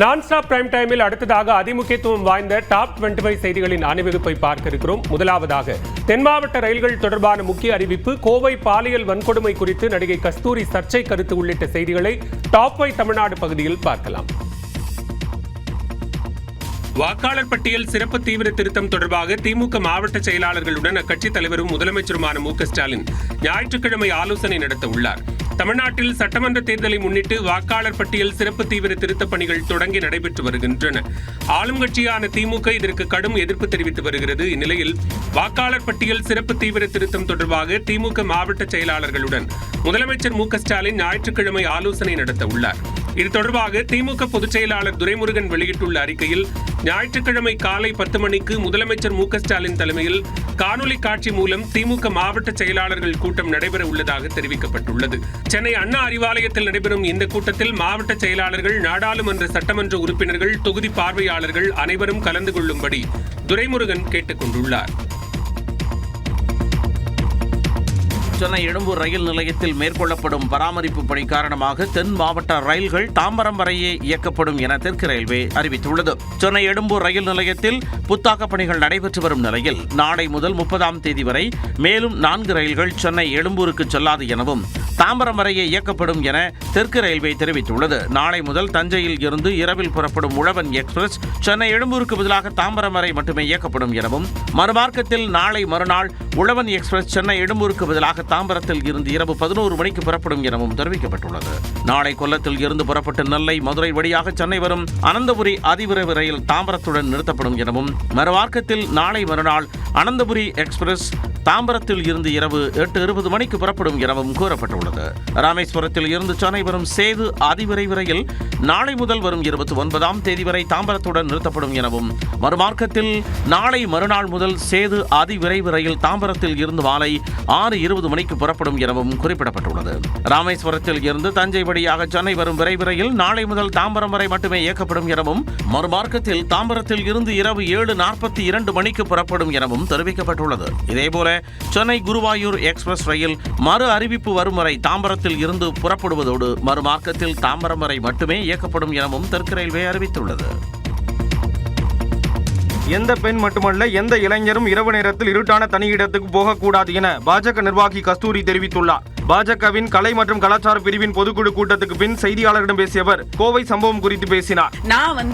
நான்-ஸ்டாப் prime டைமில் அடுத்ததாக அதிமுக்கியத்துவம் வாய்ந்த டாப் 25 செய்திகளின் அணிவகுப்பை பார்க்க இருக்கிறோம். முதலாவதாக தென் மாவட்ட ரயில்கள் தொடர்பான முக்கிய அறிவிப்பு, கோவை பாலியல் வன்கொடுமை குறித்து நடிகை கஸ்தூரி சர்ச்சை கருத்து உள்ளிட்ட செய்திகளை டாப் 5 தமிழ்நாடு பகுதியில் பார்க்கலாம். வாக்காளர் பட்டியல் சிறப்பு தீவிர திருத்தம் தொடர்பாக திமுக மாவட்ட செயலாளர்களுடன் அக்கட்சித் தலைவரும் முதலமைச்சருமான மு.க.ஸ்டாலின் ஞாயிற்றுக்கிழமை ஆலோசனை நடத்த உள்ளார். தமிழ்நாட்டில் சட்டமன்ற தேர்தலை முன்னிட்டு வாக்காளர் பட்டியல் சிறப்பு தீவிர திருத்தப் பணிகள் தொடங்கி நடைபெற்று வருகின்றன. ஆளும் கட்சியான திமுக இதற்கு கடும் எதிர்ப்பு தெரிவித்து வருகிறது. இந்நிலையில் வாக்காளர் பட்டியல் சிறப்பு தீவிர திருத்தம் தொடர்பாக திமுக மாவட்ட செயலாளர்களுடன் முதலமைச்சர் மு.க.ஸ்டாலின் ஞாயிற்றுக்கிழமை ஆலோசனை நடத்த உள்ளார். இது தொடர்பாக திமுக பொதுச் செயலாளர் துரைமுருகன் வெளியிட்டுள்ள அறிக்கையில், ஞாயிற்றுக்கிழமை காலை 10 மணிக்கு முதலமைச்சர் மு.க.ஸ்டாலின் தலைமையில் காணொலி காட்சி மூலம் திமுக மாவட்ட செயலாளர்கள் கூட்டம் நடைபெற உள்ளதாக தெரிவிக்கப்பட்டுள்ளது. சென்னை அண்ணா அறிவாலயத்தில் நடைபெறும் இந்த கூட்டத்தில் மாவட்ட செயலாளர்கள், நாடாளுமன்ற சட்டமன்ற உறுப்பினர்கள், தொகுதி பார்வையாளர்கள் அனைவரும் கலந்து கொள்ளும்படி துரைமுருகன் கேட்டுக் கொண்டுள்ளார். சென்னை எழும்பூர் ரயில் நிலையத்தில் மேற்கொள்ளப்படும் பராமரிப்பு பணி காரணமாக தென் மாவட்ட ரயில்கள் தாம்பரம் வரையே இயக்கப்படும் என தெற்கு ரயில்வே அறிவித்துள்ளது. சென்னை எழும்பூர் ரயில் நிலையத்தில் புத்தாக்க பணிகள் நடைபெற்று வரும் நிலையில் நாளை முதல் 30ஆம் தேதி வரை மேலும் 4 ரயில்கள் சென்னை எழும்பூருக்கு செல்லாது எனவும் தாம்பரம் வரையே இயக்கப்படும் என தெற்கு ரயில்வே தெரிவித்துள்ளது. நாளை முதல் தஞ்சையில் இருந்து இரவில் புறப்படும் உழவன் எக்ஸ்பிரஸ் சென்னை எழும்பூருக்கு பதிலாக தாம்பரம் வரை மட்டுமே இயக்கப்படும் எனவும், மறுமார்க்கத்தில் நாளை மறுநாள் உழவன் எக்ஸ்பிரஸ் சென்னை எழும்பூருக்கு பதிலாக தாம்பரத்தில் இருந்து இரவு 11 மணிக்கு புறப்படும் எனவும் தெரிவிக்கப்பட்டுள்ளது. நாளை கொல்லத்தில் இருந்து புறப்பட்டு நெல்லை, மதுரை வழியாக சென்னை வரும் அனந்தபுரி அதிவிரைவு ரயில் தாம்பரத்துடன் நிறுத்தப்படும் எனவும், மறுமார்க்கத்தில் நாளை மறுநாள் அனந்தபுரி எக்ஸ்பிரஸ் தாம்பரத்தில் இருந்து இரவு 8:20 மணிக்கு புறப்படும் எனவும் கூறப்பட்டுள்ளது. ராமேஸ்வரத்தில் இருந்து சென்னை வரும் சேது அதிவிரைவு ரயில் நாளை முதல் வரும் 29ஆம் தேதி வரை தாம்பரத்துடன் நிறுத்தப்படும் எனவும், மறுமார்க்கத்தில் நாளை மறுநாள் முதல் சேது அதிவிரைவு ரயில் தாம்பரத்தில் இருந்து மாலை 6:20 மணிக்கு புறப்படும் எனவும் குறிப்பிடப்பட்டுள்ளது. ராமேஸ்வரத்தில் இருந்து தஞ்சை வழியாக சென்னை வரும் விரைவு ரயில் நாளை முதல் தாம்பரம் வரை மட்டுமே இயக்கப்படும் எனவும், மறுமார்க்கத்தில் தாம்பரத்தில் இருந்து இரவு 7:42 மணிக்கு புறப்படும் எனவும் தெரிவிக்கப்பட்டுள்ளது. இதேபோல சென்னை குருவாயூர் எக்ஸ்பிரஸ் ரயில் மறு அறிவிப்பு வரும் வரை தாம்பரத்தில் இருந்து புறப்படுவதோடு மறுமார்க்கத்தில் தாம்பரம் வரை மட்டுமே இயக்கப்படும் எனவும் தெற்கு ரயில்வே அறிவித்துள்ளது. எந்த பெண் மட்டுமல்ல, எந்த இளைஞரும் இரவு நேரத்தில் இருட்டான தனி இடத்துக்கு போகக்கூடாது என பாஜக நிர்வாகி கஸ்தூரி தெரிவித்துள்ளார். பாஜகவின் கலை மற்றும் கலாச்சார பிரிவின் பொதுக்குழு கூட்டத்துக்கு பின் செய்தியாளர்களிடம் பேசிய அவர் கோவை சம்பவம் குறித்து பேசினார். நான்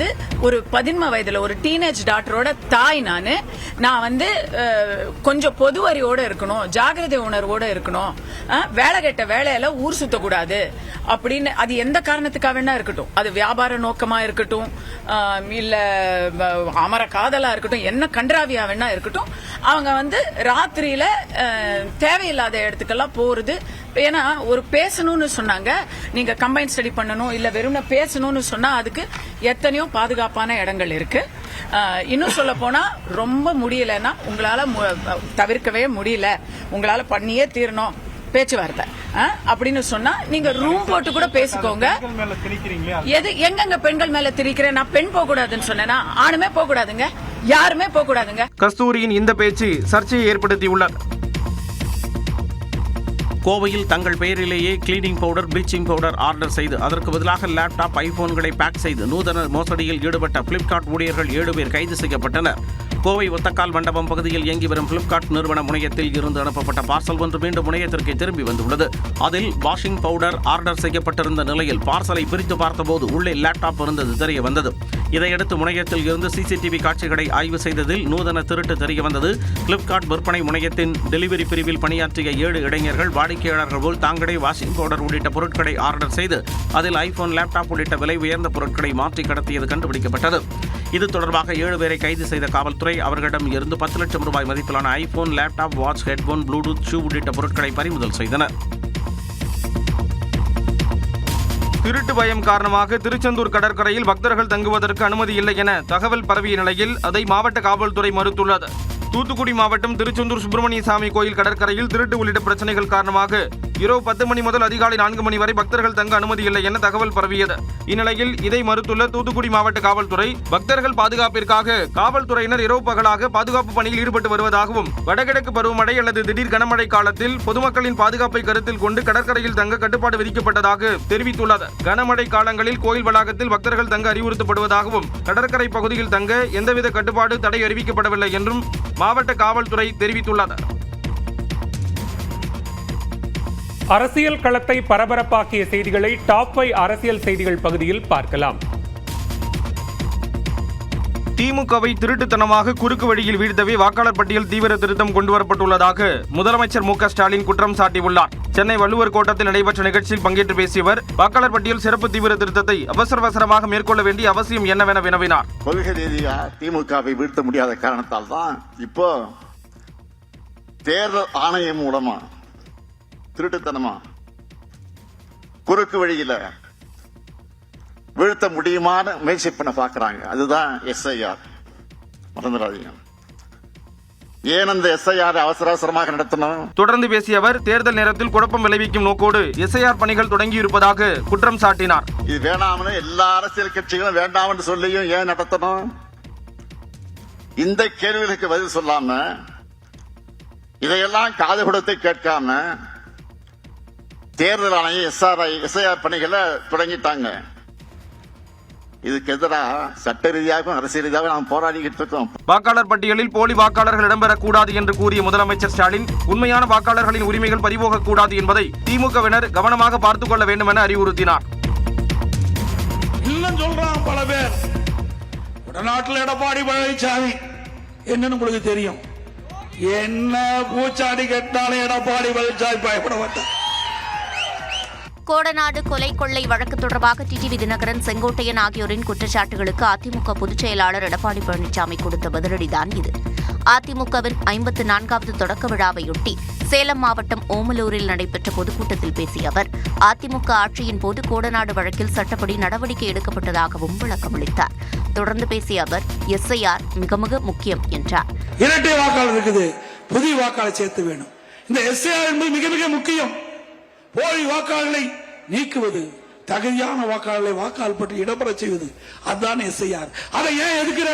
ஒரு 13 வயதுல ஒரு டீனேஜ் டாக்டரோட தாய். நான் கொஞ்சம் பொது அறிவோட இருக்கணும், ஜாகிரதை உணர்வோட இருக்கணும், வேலை கெட்ட வேலையில ஊர் சுத்தக்கூடாது அப்படின்னு. அது எந்த காரணத்துக்காக வேணா இருக்கட்டும், அது வியாபார நோக்கமா இருக்கட்டும், இல்ல அமர காதலா இருக்கட்டும், என்ன கன்றாவியா வேணா இருக்கட்டும், அவங்க ராத்திரியில தேவையில்லாத இடத்துக்கெல்லாம் போறது. ஏன்னா ஒரு பேசணும்னு சொன்னாங்க, நீங்க கம்பைன் ஸ்டடி பண்ணணும் இல்ல வெறும் பேசணும்னு சொன்னா அதுக்கு எத்தனையோ பாதுகாப்பான இடங்கள் இருக்கு. இன்னும் சொல்ல போனா ரொம்ப முடியலன்னா, உங்களால தவிர்க்கவே முடியல, உங்களால பண்ணியே தீரணும் பேச்சுவார்த்தை அப்படின்னு சொன்னா நீங்க ரூம் போட்டு கூட பேசிக்கோங்க. எது எங்க பெண்கள் மேல திரிக்கிறேன்? நான் பெண் போக கூடாதுன்னு சொன்னேன்னா ஆணுமே போக கூடாதுங்க, யாருமே போக கூடாதுங்க. கஸ்தூரியின் இந்த பேச்சு சர்ச்சையை ஏற்படுத்தியுள்ளது. கோவையில் தங்கள் பெயரிலேயே cleaning powder, bleaching powder order செய்து அதற்கு பதிலாக லேப்டாப், ஐபோன்களை பேக் செய்து நூதன மோசடியில் ஈடுபட்ட பிளிப்கார்ட் ஊழியர்கள் 7 பேர் கைது செய்யப்பட்டனர். கோவை ஒத்தக்கால் மண்டபம் பகுதியில் இயங்கி வரும் பிளிப்கார்ட் நிறுவன முனையத்தில் இருந்து அனுப்பப்பட்ட பார்சல் ஒன்று மீண்டும் முனையத்திற்கு திரும்பி வந்துள்ளது. அதில் வாஷிங் பவுடர் ஆர்டர் செய்யப்பட்டிருந்த நிலையில் பார்சலை பிரித்து பார்த்தபோது உள்ளே லேப்டாப் இருந்தது தெரிய வந்தது. இதையடுத்து முனையத்தில் இருந்து சிசிடிவி காட்சிகளை ஆய்வு செய்ததில் நூதன திருட்டு தெரிய வந்தது. பிளிப்கார்ட் விற்பனை முனையத்தின் டெலிவரி பிரிவில் பணியாற்றிய 7 இளைஞர்கள் வாடிக்கையாளர்கள் போல் தாங்களே வாஷிங் பவுடர் உள்ளிட்ட பொருட்களை ஆர்டர் செய்து அதில் ஐபோன், லேப்டாப் உள்ளிட்ட விலை உயர்ந்த பொருட்களை மாற்றி கடத்தியது கண்டுபிடிக்கப்பட்டது. இது தொடர்பாக 7 பேரை கைது செய்த காவல்துறை அவர்களிடம் இருந்து 10 லட்சம் ரூபாய் மதிப்பிலான iPhone, laptop, watch, headphone, Bluetooth, shoe உள்ளிட்ட பொருட்களை பறிமுதல் செய்தனர். திருட்டு பயம் காரணமாக திருச்செந்தூர் கடற்கரையில் பக்தர்கள் தங்குவதற்கு அனுமதி இல்லை என தகவல் பரவிய நிலையில் அதை மாவட்ட காவல்துறை மறுத்துள்ளது. தூத்துக்குடி மாவட்டம் திருச்செந்தூர் சுப்பிரமணிய சாமி கோயில் கடற்கரையில் திருட்டு உள்ளிட்ட பிரச்சனைகள் காரணமாக இரவு 10 மணி முதல் அதிகாலை 4 மணி வரை பக்தர்கள் தங்க அனுமதி இல்லை என தகவல் பரவியது. இந்நிலையில் இதை மறுத்துள்ள தூத்துக்குடி மாவட்ட காவல்துறை பக்தர்கள் பாதுகாப்பிற்காக காவல்துறையினர் இரவு பகலாக பாதுகாப்பு பணியில் ஈடுபட்டு வருவதாகவும், வடகிழக்கு பருவமழை அல்லது திடீர் கனமழை காலத்தில் பொதுமக்களின் பாதுகாப்பை கருத்தில் கொண்டு கடற்கரையில் தங்க கட்டுப்பாடு விதிக்கப்பட்டதாக தெரிவித்துள்ளது. கனமழை காலங்களில் கோயில் வளாகத்தில் பக்தர்கள் தங்க அறிவுறுத்தப்படுவதாகவும், கடற்கரை பகுதியில் தங்க எந்தவித கட்டுப்பாடு தடை அறிவிக்கப்படவில்லை என்றும் மாவட்ட காவல்துறை தெரிவித்துள்ளது. அரசியல் களத்தை பரபரப்பாக்கிய செய்திகளை டாப் 5 அரசியல் செய்திகள் பகுதியில் பார்க்கலாம். திமுகவை திருட்டுத்தனமாக குறுக்கு வழியில் வீழ்த்தவே வாக்காளர் பட்டியல் தீவிர திருத்தம் கொண்டுவரப்பட்டுள்ளதாக முதலமைச்சர் மு க ஸ்டாலின் குற்றம் சாட்டியுள்ளார். சென்னை வள்ளுவர் கோட்டத்தில் நடைபெற்ற நிகழ்ச்சியில் பங்கேற்று பேசிய அவர், வாக்காளர் பட்டியல் சிறப்பு தீவிர திருத்தத்தை அவசரமாக மேற்கொள்ள வேண்டிய அவசியம் என்னவென வினவினார். கொள்கை ரீதியாக திமுகவை வீழ்த்த முடியாத காரணத்தால் தான் இப்போ தேர்தல் ஆணையம் மூலமா திருட்டுத்தனமா குறுக்கு வழியில வீழ்த்த முடியுமான முயற்சி பண்ண பாக்குறாங்க. அதுதான் எஸ்ஐஆர். மறந்துடாதீங்க. ஏன் அந்த எஸ்ஐஆர் அவசரமாக நடத்தணும்? தொடர்ந்து பேசிய அவர், தேர்தல் நேரத்தில் குழப்பம் விளைவிக்கும் நோக்கோடு எஸ்ஐஆர் பணிகள் தொடங்கியிருப்பதாக குற்றம் சாட்டினார். இது வேணாம்னு எல்லா அரசியல் கட்சிகளும் வேண்டாம்னு சொல்லியும் ஏன் நடத்தணும்? இந்த கேள்விகளுக்கு பதில் சொல்லாம, இதையெல்லாம் காது கொடுத்து கேட்காம தேர்தல் ஆணையம் எஸ்ஐஆர் பணிகளை தொடங்கிட்டாங்க. இதுக்கு எதிராக சட்ட ரீதியாகவும் அரசியல் ரீதியாக நாம் போராடிக்கிட்டு இருக்கோம். வாக்காளர் பட்டியலில் போலி வாக்காளர்கள் இடம்பெறக்கூடாது என்று கூறிய முதலமைச்சர் ஸ்டாலின், உண்மையான வாக்காளர்களின் உரிமைகள் பறிபோகக்கூடாது என்பதை திமுகவினர் கவனமாக பார்த்துக் கொள்ள வேண்டும் என அறிவுறுத்தினார். இன்னும் சொல்றான் பல பேர், வடநாட்டில் எடப்பாடி பழனிசாமி என்னன்னு உங்களுக்கு தெரியும். என்ன பூச்சாடி கேட்டாலும் எடப்பாடி பழனிசாமி பயப்பட மாட்டார். கோடநாடு கொலை கொள்ளை வழக்கு தொடர்பாக டிடிவி தினகரன், செங்கோட்டையன் ஆகியோரின் குற்றச்சாட்டுகளுக்கு அதிமுக பொதுச் செயலாளர் எடப்பாடி பழனிசாமி கொடுத்த பதிலடிதான் இது. அதிமுகவின் 54வது தொடக்க விழாவையொட்டி சேலம் மாவட்டம் ஓமலூரில் நடைபெற்ற பொதுக்கூட்டத்தில் பேசிய அவர், அதிமுக ஆட்சியின் போது கோடநாடு வழக்கில் சட்டப்படி நடவடிக்கை எடுக்கப்பட்டதாகவும் விளக்கமளித்தார். தொடர்ந்து பேசிய அவர், எஸ்ஐஆர் மிக மிக முக்கியம் என்றார். இரட்டை வாக்காளர் இருக்குது, புதிய வாக்காளர் சேர்த்து வேணும். இந்த எஸ்ஐஆர் என்பது மிக மிக முக்கியம். போலி வாக்காளர்களை நீக்குவது, தகுதியான வாக்காளர்களை வாக்காளர் பற்றி இடம்பெற செய்வது, அதுதான் எஸ்ஐஆர். அதை ஏன் எதுக்குற?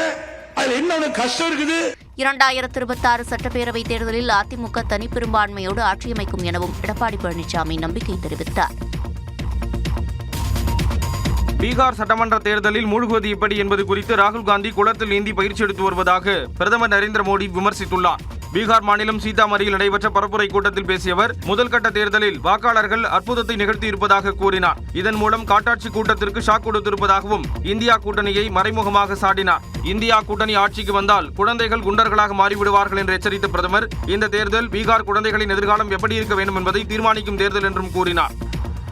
அதுல என்ன கஷ்டம் இருக்குது? 2026 சட்டப்பேரவைத் தேர்தலில் அதிமுக தனிப்பெரும்பான்மையோடு ஆட்சியமைக்கும் எனவும் எடப்பாடி பழனிசாமி நம்பிக்கை தெரிவித்தார். பீகார் சட்டமன்ற தேர்தலில் மூழ்குவது எப்படி என்பது குறித்து ராகுல் காந்தி குளத்தில் நீந்தி பயிற்சி எடுத்து வருவதாக பிரதமர் நரேந்திர மோடி விமர்சித்துள்ளார். பீகார் மாநிலம் சீதாமரியில் நடைபெற்ற பரப்புரை கூட்டத்தில் பேசிய அவர், முதல் கட்ட தேர்தலில் வாக்காளர்கள் அற்புதத்தை நிகழ்த்தியிருப்பதாக கூறினார். இதன் மூலம் காட்டாட்சி கூட்டத்திற்கு ஷாக் கொடுத்திருப்பதாகவும் இந்தியா கூட்டணியை மறைமுகமாக சாடினார். இந்தியா கூட்டணி ஆட்சிக்கு வந்தால் குழந்தைகள் குண்டர்களாக மாறிவிடுவார்கள் என்று எச்சரித்த பிரதமர், இந்த தேர்தல் பீகார் குழந்தைகளின் எதிர்காலம் எப்படி இருக்க வேண்டும் என்பதை தீர்மானிக்கும் தேர்தல் என்றும் கூறினார்.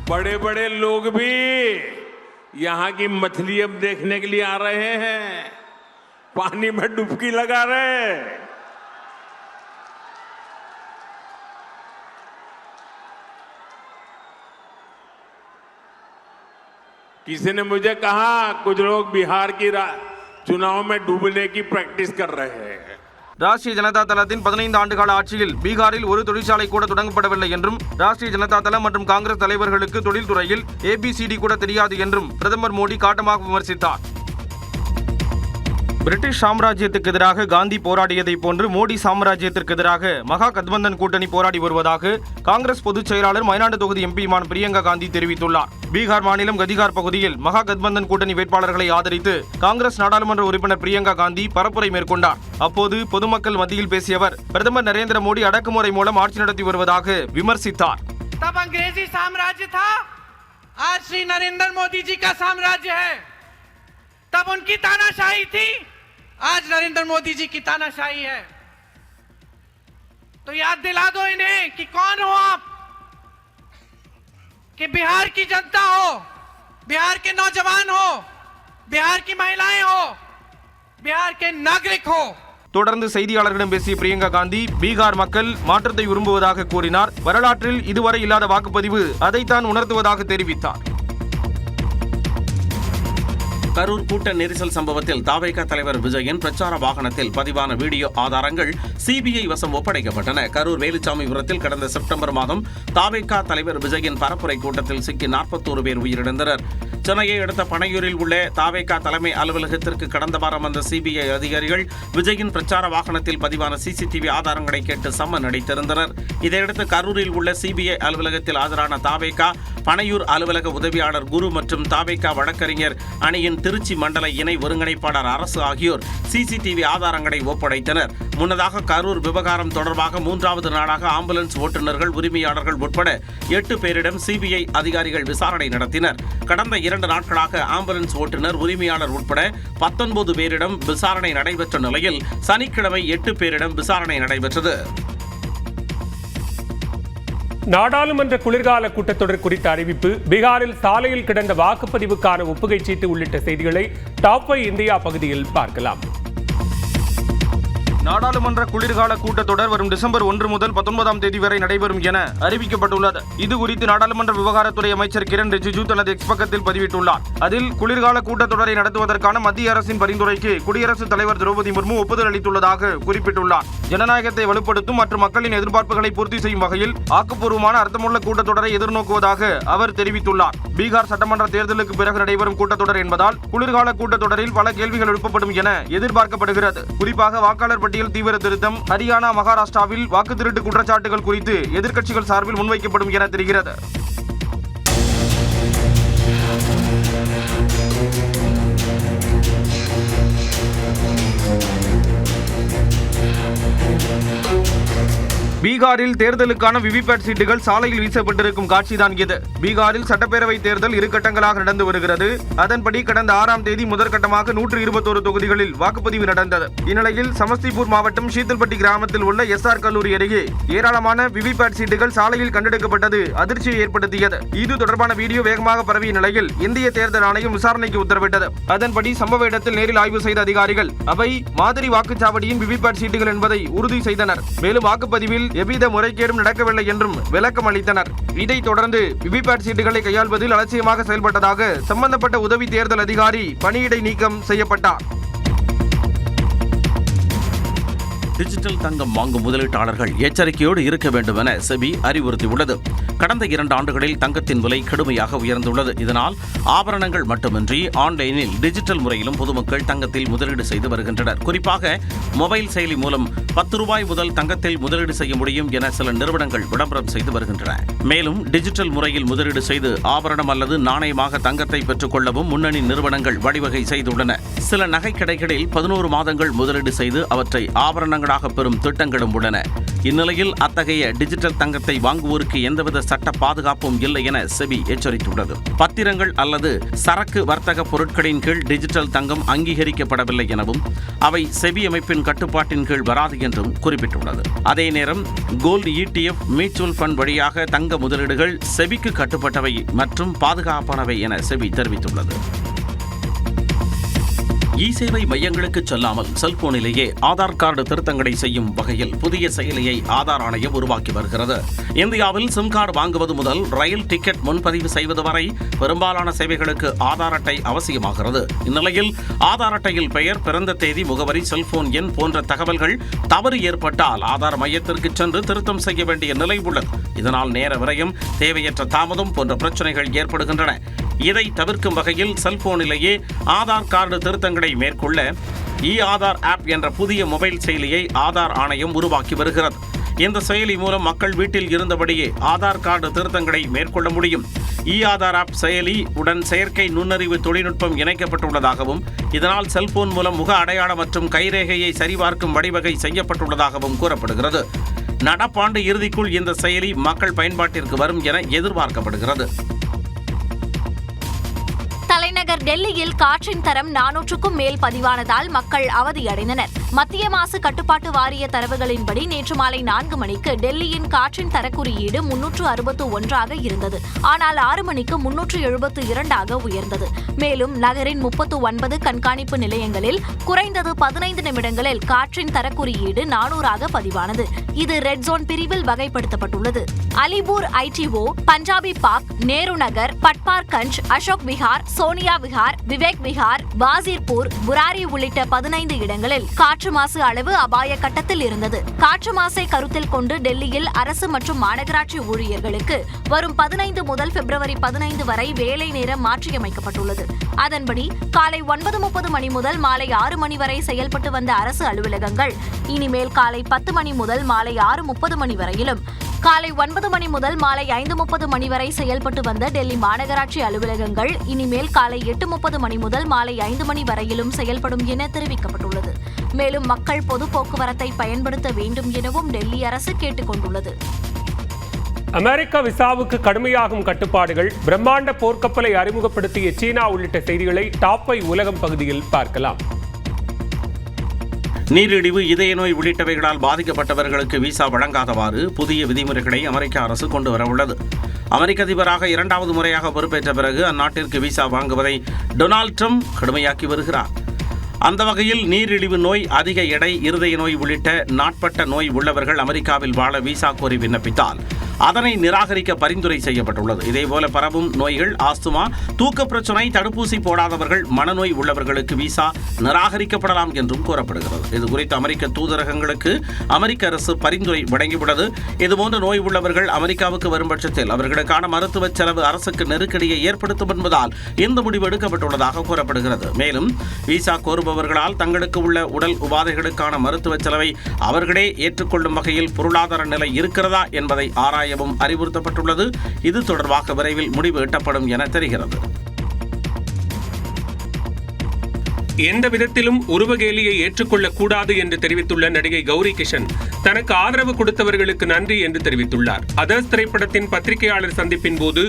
बड़े बड़े लोग भी यहाँ की मछली अब देखने के लिए आ रहे हैं, पानी में डुबकी लगा रहे हैं। किसी ने मुझे कहा कुछ लोग बिहार की चुनाव में डूबने की प्रैक्टिस कर रहे हैं. ராஷ்டிரிய ஜனதா தளத்தின் 15 ஆண்டுகால ஆட்சியில் பீகாரில் ஒரு தொழிற்சாலை கூட தொடங்கப்படவில்லை என்றும், ராஷ்டிரிய ஜனதா தளம் மற்றும் காங்கிரஸ் தலைவர்களுக்கு தொழில்துறையில் ABCD கூட தெரியாது என்றும் பிரதமர் மோடி காட்டமாக விமர்சித்தார். பிரிட்டிஷ் சாம்ராஜ்யத்துக்கு எதிராக காந்தி போராடியதைப் போன்று மோடி சாம்ராஜ்யத்திற்கு எதிராக மகா கத்பந்தன் கூட்டணி போராடி வருவதாக காங்கிரஸ் பொதுச் செயலாளர் மயிலாடு தொகுதி எம்பியுமான பிரியங்கா காந்தி தெரிவித்துள்ளார். பீகார் மாநிலம் கதிகார் பகுதியில் மகா கத்பந்தன் கூட்டணி வேட்பாளர்களை ஆதரித்து காங்கிரஸ் நாடாளுமன்ற உறுப்பினர் பிரியங்கா காந்தி பரப்புரை மேற்கொண்டார். அப்போது பொதுமக்கள் மத்தியில் பேசிய அவர், பிரதமர் நரேந்திர மோடி அடக்குமுறை மூலம் ஆட்சி நடத்தி வருவதாக விமர்சித்தார். तब अंग्रेजी साम्राज्य था, आज श्री नरेंद्र मोदी जी का साम्राज्य है. तब उनकी तानाशाही थी, आज नरेंद्र मोदी जी की तानाशाही है. तो याद दिला दो इन्हें कि कौन हो आप, कि बिहार की जनता हो, बिहार के नौजवान हो, बिहार की महिलाएं हो, बिहार के नागरिक हो. தொடர்ந்து செய்தியாளர்களிடம் பேசிய பிரியங்கா காந்தி, பீகார் மக்கள் மாற்றத்தை விரும்புவதாக கூறினார். வரலாற்றில் இதுவரை இல்லாத வாக்குப்பதிவு அதைத்தான் உணர்த்துவதாக தெரிவித்தார். கரூர் கூட்ட நெரிசல் சம்பவத்தில் தாவேகா தலைவர் விஜயன் பிரச்சார வாகனத்தில் பதிவான வீடியோ ஆதாரங்கள் சிபிஐ வசம் ஒப்படைக்கப்பட்டன. கரூர் வேலுச்சாமிபுரத்தில் கடந்த செப்டம்பர் மாதம் தாவேகா தலைவர் விஜயன் பரப்புரை கூட்டத்தில் சிக்கி 41 பேர் உயிரிழந்தனர். சென்னையை அடுத்த பனையூரில் உள்ள தாவேகா தலைமை அலுவலகத்திற்கு கடந்த வாரம் வந்த சிபிஐ அதிகாரிகள் விஜயின் பிரச்சார வாகனத்தில் பதிவான சிசிடிவி ஆதாரங்களை கேட்டு சம்மன் அளித்திருந்தனர். இதையடுத்து கரூரில் உள்ள சிபிஐ அலுவலகத்தில் ஆஜரான தாவேகா பனையூர் அலுவலக உதவியாளர் குரு மற்றும் தாவேகா வழக்கறிஞர் அணியின் திருச்சி மண்டல இணை ஒருங்கிணைப்பாளர் அரசு ஆகியோர் சிசிடிவி ஆதாரங்களை ஒப்படைத்தனர். முன்னதாக கரூர் விவகாரம் தொடர்பாக 3வது நாளாக ஆம்புலன்ஸ் ஓட்டுநர்கள் உரிமையாளர்கள் உட்பட 8 பேரிடம் சிபிஐ அதிகாரிகள் விசாரணை நடத்தினர். கடந்த 2 நாட்களாக ஆம்புலன்ஸ் ஓட்டுநர் உரிமையாளர் உட்பட 19 பேரிடம் விசாரணை நடைபெற்ற நிலையில் சனிக்கிழமை 8 பேரிடம் விசாரணை நடைபெற்றது. நாடாளுமன்ற குளிர்கால கூட்டத்தொடர் குறித்த அறிவிப்பு, பீகாரில் சாலையில் கிடந்த வாக்குப்பதிவுக்கான ஒப்புகைச் சீட்டு உள்ளிட்ட செய்திகளை டாப் 5 இந்தியா பகுதியில் பார்க்கலாம். நாடாளுமன்ற குளிர்கால கூட்டத்தொடர் வரும் டிசம்பர் 1 முதல் 19ஆம் தேதி வரை நடைபெறும் என அறிவிக்கப்பட்டுள்ளது. இது குறித்து நாடாளுமன்ற விவகாரத்துறை அமைச்சர் கிரண் ரிஜிஜு தனது எக்ஸ் பக்கத்தில் பதிவிட்டுள்ளார். அதில் குளிர்கால கூட்டத்தொடரை நடத்துவதற்கான மத்திய அரசின் பரிந்துரைக்கு குடியரசுத் தலைவர் திரௌபதி முர்மு ஒப்புதல் அளித்துள்ளதாக குறிப்பிட்டுள்ளார். ஜனநாயகத்தை வலுப்படுத்தும் மற்றும் மக்களின் எதிர்பார்ப்புகளை பூர்த்தி செய்யும் வகையில் ஆக்கப்பூர்வமான அர்த்தமுள்ள கூட்டத்தொடரை எதிர்நோக்குவதாக அவர் தெரிவித்துள்ளார். பீகார் சட்டமன்ற தேர்தலுக்கு பிறகு நடைபெறும் கூட்டத்தொடர் என்பதால் குளிர்கால கூட்டத்தொடரில் பல கேள்விகள் எழுப்பப்படும் என எதிர்பார்க்கப்படுகிறது. குறிப்பாக வாக்காளர் பட்டியல் தீவிர திருத்தம், ஹரியானா, மகாராஷ்டிராவில் வாக்கு திருட்டு குற்றச்சாட்டுகள் குறித்து எதிர்க்கட்சிகள் சார்பில் முன்வைக்கப்படும் என தெரிகிறது. பீகாரில் தேர்தலுக்கான விவிபேட் சீட்டுகள் சாலையில் வீசப்பட்டிருக்கும் காட்சிதான் இது. பீகாரில் சட்டப்பேரவை தேர்தல் 2 கட்டங்களாக நடந்து வருகிறது. அதன்படி கடந்த 6ஆம் தேதி முதற்கட்டமாக 121 தொகுதிகளில் வாக்குப்பதிவு நடந்தது. இந்நிலையில் சமஸ்திபூர் மாவட்டம் ஷீத்தல்பட்டி கிராமத்தில் உள்ள SR கல்லூரி அருகே ஏராளமான விவிபேட் சீட்டுகள் சாலையில் கண்டெடுக்கப்பட்டது அதிர்ச்சியை ஏற்படுத்தியது. இது தொடர்பான வீடியோ வேகமாக பரவிய நிலையில் இந்திய தேர்தல் ஆணையம் விசாரணைக்கு உத்தரவிட்டது. அதன்படி சம்பவ இடத்தில் நேரில் ஆய்வு செய்த அதிகாரிகள் அவை மாதிரி வாக்குச்சாவடியின் விவிபேட் சீட்டுகள் என்பதை உறுதி செய்தனர். மேலும் வாக்குப்பதிவில் எவ்வித முறைகேடும் நடக்கவில்லை என்றும் விளக்கம் அளித்தனர். இதைத் தொடர்ந்து விவிபேட் சீட்டுகளை கையாள்வதில் அலட்சியமாக செயல்பட்டதாக சம்பந்தப்பட்ட உதவி தேர்தல் அதிகாரி பணியிடை நீக்கம் செய்யப்பட்டார். டிஜிட்டல் தங்கம் வாங்கும் முதலீட்டாளர்கள் எச்சரிக்கையோடு இருக்க வேண்டும் என செபி அறிவுறுத்தியுள்ளது. கடந்த 2 ஆண்டுகளில் தங்கத்தின் விலை கடுமையாக உயர்ந்துள்ளது. இதனால் ஆபரணங்கள் மட்டுமின்றி ஆன்லைனில் டிஜிட்டல் முறையிலும் பொதுமக்கள் தங்கத்தில் முதலீடு செய்து வருகின்றனர். குறிப்பாக மொபைல் செயலி மூலம் 10 ரூபாய் முதல் தங்கத்தில் முதலீடு செய்ய முடியும் என சில நிறுவனங்கள் விளம்பரம் செய்து வருகின்றன. மேலும் டிஜிட்டல் முறையில் முதலீடு செய்து ஆபரணம் அல்லது நாணயமாக தங்கத்தை பெற்றுக் கொள்ளவும் முன்னணி நிறுவனங்கள் வழிவகை செய்துள்ளன. சில நகை கடைகளில் 11 மாதங்கள் முதலீடு செய்து அவற்றை ஆபரணங்களாக பெறும் திட்டங்களும் உள்ளன. இந்நிலையில் அத்தகைய டிஜிட்டல் தங்கத்தை வாங்குவோருக்கு எந்தவித சட்ட பாதுகாப்பும் இல்லை என செபி எச்சரித்துள்ளது. பத்திரங்கள் அல்லது சரக்கு வர்த்தக பொருட்களின் கீழ் டிஜிட்டல் தங்கம் அங்கீகரிக்கப்படவில்லை எனவும் அவை செபி அமைப்பின் கட்டுப்பாட்டின் கீழ் வராது என்றும் குறிப்பிட்டுள்ளது. அதே நேரம் கோல்டு ETF, மியூச்சுவல் ஃபண்ட் வழியாக தங்க முதலீடுகள் செபிக்கு கட்டுப்பட்டவை மற்றும் பாதுகாப்பானவை என செபி தெரிவித்துள்ளது. இ-சேவை மையங்களுக்கு செல்லாமல் செல்போனிலேயே ஆதார் கார்டு திருத்தங்களை செய்யும் வகையில் புதிய செயலியை ஆதார் ஆணையம் உருவாக்கி வருகிறது. இந்தியாவில் சிம் கார்டு வாங்குவது முதல் ரயில் டிக்கெட் முன்பதிவு செய்வது வரை பெரும்பாலான சேவைகளுக்கு ஆதார் அட்டை அவசியமாகிறது. இந்நிலையில் ஆதார் அட்டையில் பெயர், பிறந்த தேதி, முகவரி, செல்போன் எண் போன்ற தகவல்கள் தவறு ஏற்பட்டால் ஆதார் மையத்திற்கு சென்று திருத்தம் செய்ய வேண்டிய நிலை உள்ளது. இதனால் நேர விரயம், தேவையற்ற தாமதம் போன்ற பிரச்சனைகள் ஏற்படுகின்றன. இதை தவிர்க்கும் வகையில் செல்போனிலேயே ஆதார் கார்டு திருத்தங்களை மேற்கொள்ள இ-ஆதார் ஆப் என்ற புதிய மொபைல் செயலியை ஆதார் ஆணையம் உருவாக்கி வருகிறது. இந்த செயலி மூலம் மக்கள் வீட்டில் இருந்தபடியே ஆதார் கார்டு திருத்தங்களை மேற்கொள்ள முடியும். இ-ஆதார் ஆப் செயலி உடன் செயற்கை நுண்ணறிவு தொழில்நுட்பம் இணைக்கப்பட்டுள்ளதாகவும் இதனால் செல்போன் மூலம் முக அடையாளம் மற்றும் கைரேகையை சரிபார்க்கும் வழிவகை செய்யப்பட்டுள்ளதாகவும் கூறப்படுகிறது. நடப்பாண்டு இறுதிக்குள் இந்த செயலி மக்கள் பயன்பாட்டிற்கு வரும் என எதிர்பார்க்கப்படுகிறது. தலைநகர் டெல்லியில் காற்றின் தரம் 400க்கும் மேல் பதிவானதால் மக்கள் அவதியடைந்தனர். மத்திய மாசு கட்டுப்பாட்டு வாரிய தரவுகளின்படி நேற்று மாலை 4 மணிக்கு டெல்லியின் காற்றின் தரக்குறியீடு 361ஆக இருந்தது. ஆனால் 6 மணிக்கு 372ஆக உயர்ந்தது. மேலும் நகரின் 39 கண்காணிப்பு நிலையங்களில் குறைந்தது 15 நிமிடங்களில் காற்றின் தரக்குறியீடு 400ஆக பதிவானது. இது ரெட் ஜோன் பிரிவில் வகைப்படுத்தப்பட்டுள்ளது. அலிபூர் ITO, பஞ்சாபி பாக், நேரு நகர், பட்பார்கஞ்ச், அசோக் விஹார், சோனியா ஆசியா விஹார், விவேக் விஹார், வாசிர்பூர், புராரி உள்ளிட்ட 15 இடங்களில் காற்று மாசு அளவு அபாய கட்டத்தில் இருந்தது. காற்று மாசை கருத்தில் கொண்டு டெல்லியில் அரசு மற்றும் மாநகராட்சி ஊழியர்களுக்கு வரும் 15 முதல் பிப்ரவரி 15 வரை வேலை நேரம் மாற்றியமைக்கப்பட்டுள்ளது. அதன்படி காலை 9:30 மணி முதல் மாலை 6 மணி வரை செயல்பட்டு வந்த அரசு அலுவலகங்கள் இனிமேல் காலை 10 மணி முதல் மாலை 6:30 மணி வரையிலும், காலை 9 மணி முதல் மாலை 5:30 மணி வரை செயல்பட்டு வந்த டெல்லி மாநகராட்சி அலுவலகங்கள் இனிமேல் காலை 8:30 மணி முதல் மாலை 5 மணி வரையிலும் செயல்படும் என தெரிவிக்கப்பட்டுள்ளது. மேலும் மக்கள் பொது போக்குவரத்தை பயன்படுத்த வேண்டும் எனவும் டெல்லி அரசு கேட்டுக் கொண்டுள்ளது. அமெரிக்க விசாவுக்கு கடுமையாகும் கட்டுப்பாடுகள், பிரம்மாண்ட போர்க்கப்பலை அறிமுகப்படுத்திய சீனா உள்ளிட்ட செய்திகளை டாப் 5 உலகம் பகுதியில் பார்க்கலாம். நீரிழிவு, இதய நோய் உள்ளிட்டவைகளால் பாதிக்கப்பட்டவர்களுக்கு விசா வழங்காதவாறு புதிய விதிமுறைகளை அமெரிக்க அரசு கொண்டு வரவுள்ளது. அமெரிக்க அதிபராக 2வது முறையாக பொறுப்பேற்ற பிறகு அந்நாட்டிற்கு விசா வாங்குவதை டொனால்ட் ட்ரம்ப் கடுமையாக்கி வருகிறார். அந்த வகையில் நீரிழிவு நோய், அதிக எடை, இருதய நோய் உள்ளிட்ட நாட்பட்ட நோய் உள்ளவர்கள் அமெரிக்காவில் வாழ விசா கோரி விண்ணப்பித்தால் அதனை நிராகரிக்க பரிந்துரை செய்யப்பட்டுள்ளது. இதேபோல பரவும் நோய்கள், ஆஸ்துமா, தூக்க பிரச்சனை, தடுப்பூசி போடாதவர்கள், மனநோய் உள்ளவர்களுக்கு விசா நிராகரிக்கப்படலாம் என்றும் கூறப்படுகிறது. இதுகுறித்து அமெரிக்க தூதரகங்களுக்கு அமெரிக்க அரசு பரிந்துரை வழங்கியுள்ளது. இதுபோன்ற நோய் உள்ளவர்கள் அமெரிக்காவுக்கு வரும் பட்சத்தில் அவர்களுக்கான மருத்துவ செலவு அரசுக்கு நெருக்கடியை ஏற்படுத்தும் என்பதால் இந்த முடிவு எடுக்கப்பட்டுள்ளதாக கூறப்படுகிறது. மேலும் விசா கோருபவர்களால் தங்களுக்கு உள்ள உடல் உபாதைகளுக்கான மருத்துவ செலவை அவர்களே ஏற்றுக்கொள்ளும் வகையில் பொருளாதார நிலை இருக்கிறதா என்பதை ஆராயவும் அறிவுறுத்தப்பட்டுள்ளது. இது தொடர்பாக விரைவில் முடிவு எட்டப்படும் என தெரிகிறது. எந்த விதத்திலும் உருவகேலியை ஏற்றுக்கொள்ளக் கூடாது என்று தெரிவித்துள்ள நடிகை கௌரி கிஷன் தனக்கு ஆதரவு கொடுத்தவர்களுக்கு நன்றி என்று தெரிவித்துள்ளார். அதர்ஸ் திரைப்படத்தின் பத்திரிகையாளர் சந்திப்பின் போது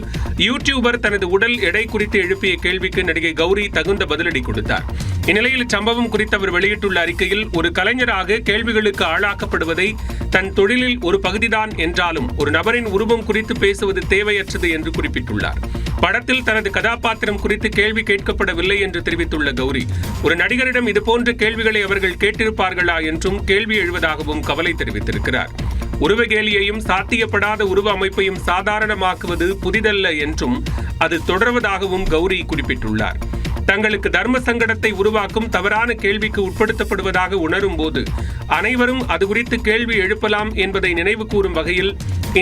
யூடியூபர் தனது உடல் எடை குறித்து எழுப்பிய கேள்விக்கு நடிகை கௌரி தகுந்த பதிலடி கொடுத்தார். இந்நிலையில் சம்பவம் குறித்து அவர் வெளியிட்டுள்ள அறிக்கையில், ஒரு கலைஞராக கேள்விகளுக்கு ஆளாக்கப்படுவதை தன் தொழிலில் ஒரு பகுதிதான் என்றாலும் ஒரு நபரின் உருவம் குறித்து பேசுவது தேவையற்றது என்று குறிப்பிட்டுள்ளார். படத்தில் தனது கதாபாத்திரம் குறித்து கேள்வி கேட்கப்படவில்லை என்று தெரிவித்துள்ள கௌரி, ஒரு நடிகரிடம் இதுபோன்ற கேள்விகளை அவர்கள் கேட்டிருப்பார்களா என்றும் கேள்வி எழுவதாகவும் கவலை தெரிவித்திருக்கிறார். உருவகேலியையும் சாத்தியப்படாத உருவ அமைப்பையும் சாதாரணமாக்குவது புதிதல்ல என்றும் அது தொடர்வதாகவும் கௌரி குறிப்பிட்டுள்ளார். தங்களுக்கு தர்ம சங்கடத்தை உருவாக்கும் தவறான கேள்விக்கு உட்படுத்தப்படுவதாக உணரும் போது அனைவரும் அது குறித்து கேள்வி எழுப்பலாம் என்பதை நினைவு கூறும் வகையில்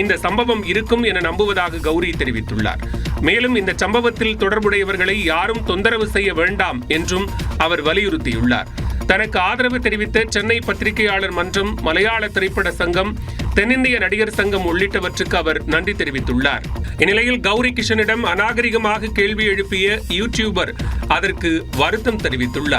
இந்த சம்பவம் இருக்கும் என நம்புவதாக கௌரி தெரிவித்துள்ளார். மேலும் இந்த சம்பவத்தில் தொடர்புடையவர்களை யாரும் தொந்தரவு செய்ய வேண்டாம் என்றும் அவர் வலியுறுத்தியுள்ளார். தனக்கு ஆதரவு தெரிவித்த சென்னை பத்திரிகையாளர் மன்றம், மலையாள திரைப்பட சங்கம், தென்னிந்திய நடிகர் சங்கம் உள்ளிட்டவற்றுக்கு அவர் நன்றி தெரிவித்துள்ளார். இந்நிலையில் கௌரி கிஷனிடம் அநாகரிகமாக கேள்வி எழுப்பிய யூடியூபர் அதற்கு வருத்தம் தெரிவித்துள்ளார்.